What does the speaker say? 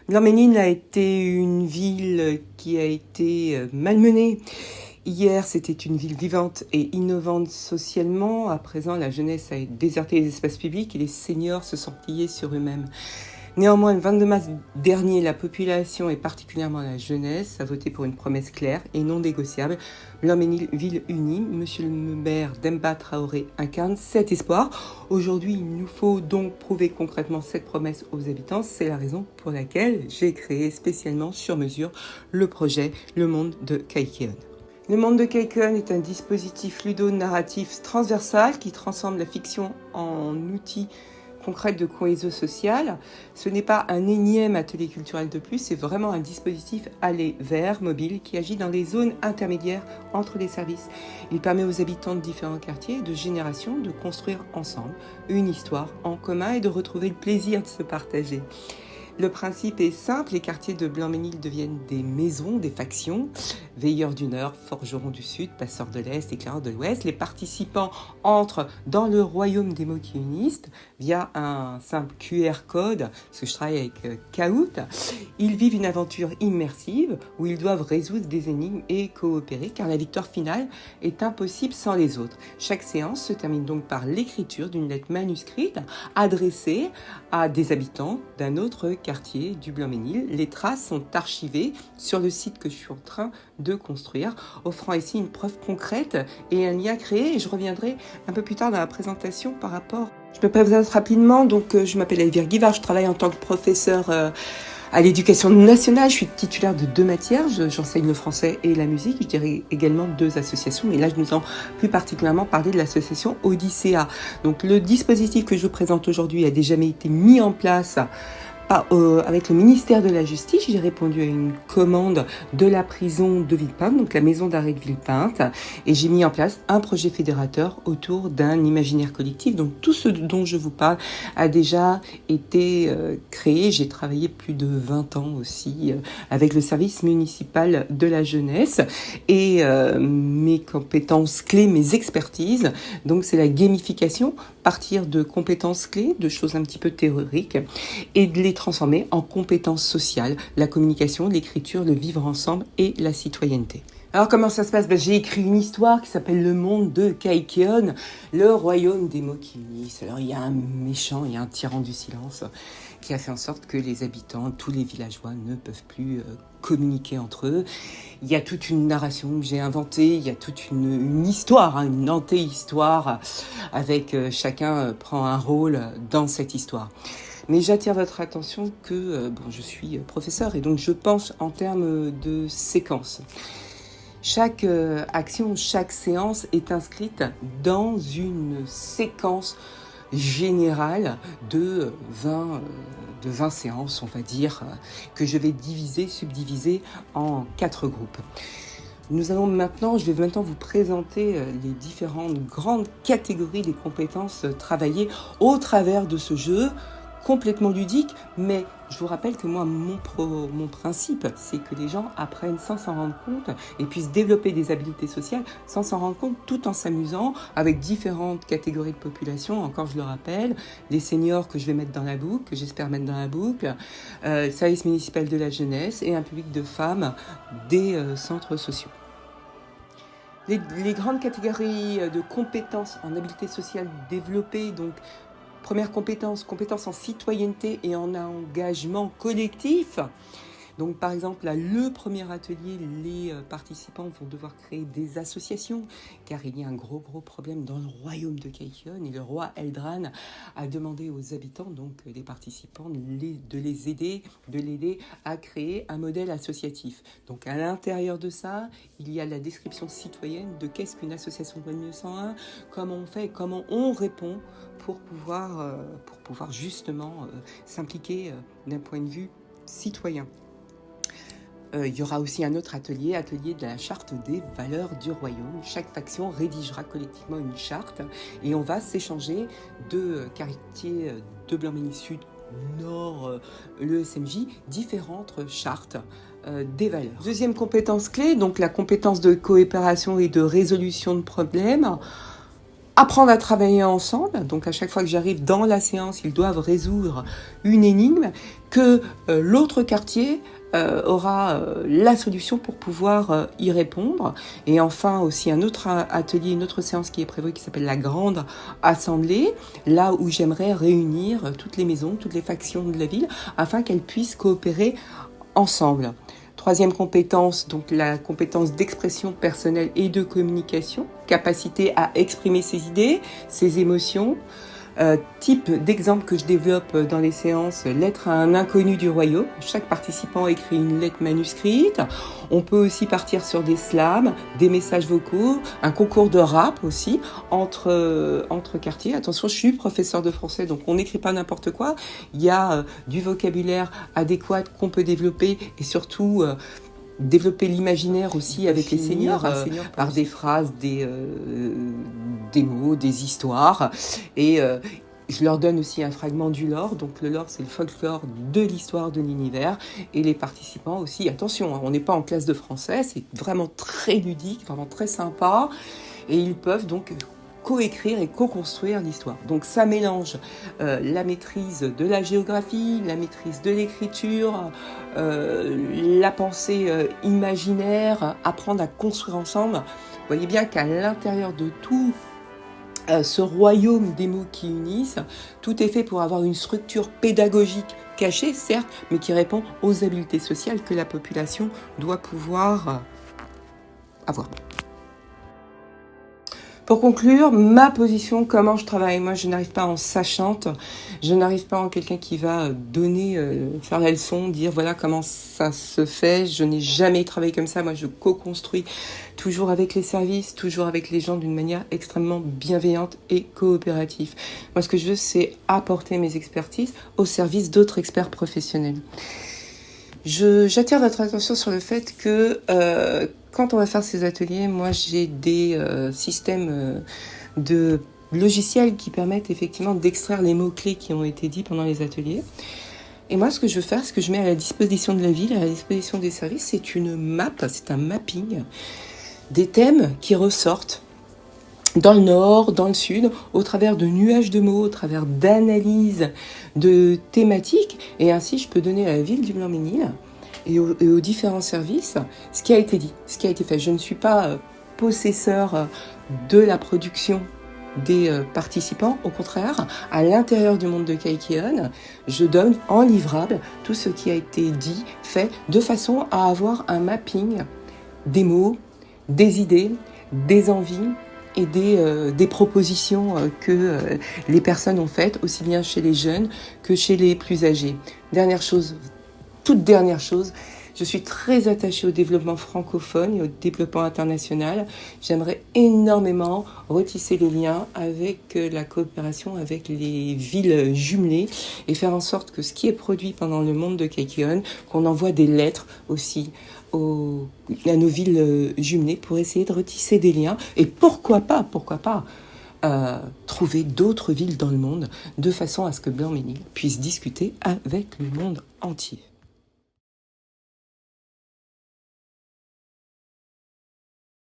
Blanc-Ménil a été une ville qui a été malmenée. Hier, c'était une ville vivante et innovante socialement. À présent, la jeunesse a déserté les espaces publics et les seniors se sont pliés sur eux-mêmes. Néanmoins, le 22 mars dernier, la population, et particulièrement la jeunesse, a voté pour une promesse claire et non négociable. Blanc-Ménil, ville unie. Monsieur le maire Demba Traoré incarne cet espoir. Aujourd'hui, il nous faut donc prouver concrètement cette promesse aux habitants. C'est la raison pour laquelle j'ai créé spécialement sur mesure le projet Le Monde de Kaikéon. Le Monde de Kaikéon est un dispositif ludo-narratif transversal qui transforme la fiction en outil concrète de cohésion sociale. Ce n'est pas un énième atelier culturel de plus, c'est vraiment un dispositif aller vers mobile qui agit dans les zones intermédiaires entre les services. Il permet aux habitants de différents quartiers et de générations de construire ensemble une histoire en commun et de retrouver le plaisir de se partager. Le principe est simple, les quartiers de Blanc-Ménil deviennent des maisons, des factions. Veilleurs du Nord, forgerons du Sud, passeurs de l'Est, éclaireurs de l'Ouest. Les participants entrent dans le royaume des mots qui unissent via un simple QR code, parce que je travaille avec Kahoot. Ils vivent une aventure immersive où ils doivent résoudre des énigmes et coopérer, car la victoire finale est impossible sans les autres. Chaque séance se termine donc par l'écriture d'une lettre manuscrite adressée à des habitants d'un autre quartier du Blanc-Ménil. Les traces sont archivées sur le site que je suis en train de construire, offrant ici une preuve concrète et un lien créé. Et je reviendrai un peu plus tard dans la présentation par rapport. Je me présente rapidement, donc je m'appelle Elvire Guivard, je travaille en tant que professeure à l'éducation nationale. Je suis titulaire de 2 matières, j'enseigne le français et la musique. Je dirais également 2 associations, mais là je nous en plus particulièrement parler de l'association Odyssea. Donc le dispositif que je vous présente aujourd'hui a déjà été mis en place avec le ministère de la Justice. J'ai répondu à une commande de la prison de Villepinte, donc la maison d'arrêt de Villepinte, et j'ai mis en place un projet fédérateur autour d'un imaginaire collectif. Donc tout ce dont je vous parle a déjà été créé. J'ai travaillé plus de 20 ans aussi avec le service municipal de la jeunesse et mes compétences clés, mes expertises, donc c'est la gamification, partir de compétences clés, de choses un petit peu théoriques, et de les transformer en compétences sociales, la communication, l'écriture, le vivre ensemble et la citoyenneté. Alors comment ça se passe ? J'ai écrit une histoire qui s'appelle Le Monde de Kaikéon, le royaume des mots qui unissent. Alors il y a un méchant, il y a un tyran du silence qui a fait en sorte que les habitants, tous les villageois ne peuvent plus communiquer entre eux. Il y a toute une narration que j'ai inventée, il y a toute une histoire, une anté-histoire, avec chacun prend un rôle dans cette histoire. Mais j'attire votre attention que je suis professeur et donc je pense en termes de séquence. Chaque action, chaque séance est inscrite dans une séquence générale de 20 séances, on va dire, que je vais subdiviser en 4 groupes. Je vais maintenant vous présenter les différentes grandes catégories des compétences travaillées au travers de ce jeu complètement ludique, mais je vous rappelle que moi, mon principe, c'est que les gens apprennent sans s'en rendre compte et puissent développer des habiletés sociales sans s'en rendre compte, tout en s'amusant avec différentes catégories de population. Encore, je le rappelle, les seniors que je vais mettre dans la boucle, que j'espère mettre dans la boucle, le service municipal de la jeunesse et un public de femmes des centres sociaux. Les grandes catégories de compétences en habileté sociale développées, donc première compétence en citoyenneté et en engagement collectif. Donc par exemple, là, le premier atelier, les participants vont devoir créer des associations, car il y a un gros problème dans le royaume de Kaikéon et le roi Eldran a demandé aux habitants, donc les participants, de l'aider à créer un modèle associatif. Donc à l'intérieur de ça, il y a la description citoyenne de qu'est-ce qu'une association de loi 1901, comment on fait, comment on répond pour pouvoir justement s'impliquer d'un point de vue citoyen. Il y aura aussi un autre atelier de la charte des valeurs du royaume. Chaque faction rédigera collectivement une charte et on va s'échanger de quartiers de Blanc-Ménil Sud, Nord, le SMJ, différentes chartes des valeurs. Deuxième compétence clé, donc la compétence de coopération et de résolution de problèmes. apprendre à travailler ensemble. Donc à chaque fois que j'arrive dans la séance, ils doivent résoudre une énigme que l'autre quartier aura la solution pour pouvoir y répondre. Et enfin aussi un autre atelier, une autre séance qui est prévue qui s'appelle la grande assemblée, là où j'aimerais réunir toutes les maisons, toutes les factions de la ville afin qu'elles puissent coopérer ensemble. Troisième compétence, donc la compétence d'expression personnelle et de communication, capacité à exprimer ses idées, ses émotions. Type d'exemple que je développe dans les séances, lettre à un inconnu du royaume. Chaque participant écrit une lettre manuscrite. On peut aussi partir sur des slams, des messages vocaux, un concours de rap aussi entre quartiers. Attention, je suis professeur de français, donc on n'écrit pas n'importe quoi. Il y a du vocabulaire adéquat qu'on peut développer et surtout développer l'imaginaire aussi avec les seniors par des phrases, des mots, des histoires. Et je leur donne aussi un fragment du lore. Donc le lore, c'est le folklore de l'histoire de l'univers. Et les participants aussi, attention, on n'est pas en classe de français, c'est vraiment très ludique, vraiment très sympa. Et ils peuvent donc coécrire et co-construire l'histoire. Donc ça mélange la maîtrise de la géographie, la maîtrise de l'écriture, la pensée imaginaire, apprendre à construire ensemble. Vous voyez bien qu'à l'intérieur de tout ce royaume des mots qui unissent, tout est fait pour avoir une structure pédagogique cachée, certes, mais qui répond aux habiletés sociales que la population doit pouvoir avoir. Pour conclure, ma position, comment je travaille. Moi, je n'arrive pas en sachante, je n'arrive pas en quelqu'un qui va donner, faire la leçon, dire voilà comment ça se fait. Je n'ai jamais travaillé comme ça. Moi, je co-construis toujours avec les services, toujours avec les gens d'une manière extrêmement bienveillante et coopérative. Moi, ce que je veux, c'est apporter mes expertises au service d'autres experts professionnels. J'attire votre attention sur le fait que quand on va faire ces ateliers, moi j'ai des systèmes de logiciels qui permettent effectivement d'extraire les mots-clés qui ont été dits pendant les ateliers. Et moi ce que je veux faire, ce que je mets à la disposition de la ville, à la disposition des services, c'est une map, c'est un mapping des thèmes qui ressortent dans le nord, dans le sud, au travers de nuages de mots, au travers d'analyses de thématiques. Et ainsi, je peux donner à la ville du Blanc-Ménil et aux différents services ce qui a été dit, ce qui a été fait. Je ne suis pas possesseur de la production des participants. Au contraire, à l'intérieur du monde de Kaikion, je donne en livrable tout ce qui a été dit, fait, de façon à avoir un mapping des mots, des idées, des envies, et des propositions que les personnes ont faites, aussi bien chez les jeunes que chez les plus âgés. Dernière chose, toute dernière chose, je suis très attachée au développement francophone et au développement international. J'aimerais énormément retisser les liens avec la coopération avec les villes jumelées et faire en sorte que ce qui est produit pendant le monde de Kaikion, qu'on envoie des lettres aussi à nos villes jumelées pour essayer de retisser des liens et pourquoi pas trouver d'autres villes dans le monde de façon à ce que Blanc-Ménil puisse discuter avec le monde entier.